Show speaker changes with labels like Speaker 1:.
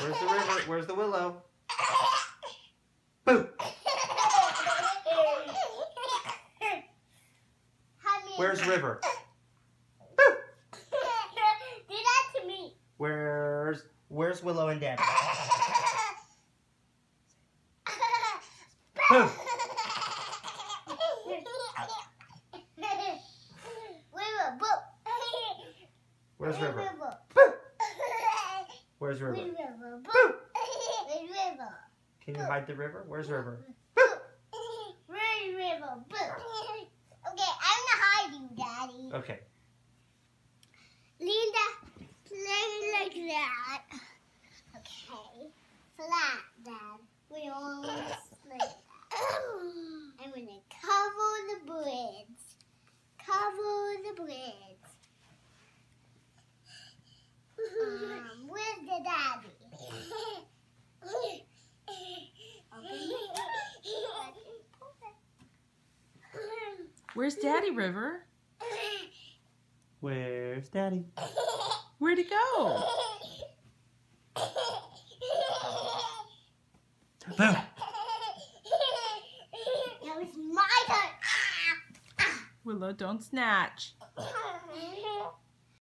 Speaker 1: Where's the river? Where's the willow? Boo! Where's river? Boo!
Speaker 2: Do that to me.
Speaker 1: Where's Willow and Daddy? Boo! Where's river? Boo! Where's river? Boo! Can you hide the river? Where's river? Boo!
Speaker 2: Where's river? Boo! Okay, I'm gonna hide you, Daddy.
Speaker 1: Okay.
Speaker 2: Linda, play like that. Okay. Flat, Dad. We always like that. I'm gonna cover the bridge. Cover the bridge. Where's the daddy?
Speaker 3: Where's Daddy, River?
Speaker 1: Where's Daddy?
Speaker 3: Where'd he go?
Speaker 1: Boo!
Speaker 2: Now it's my turn.
Speaker 3: Willow, don't snatch.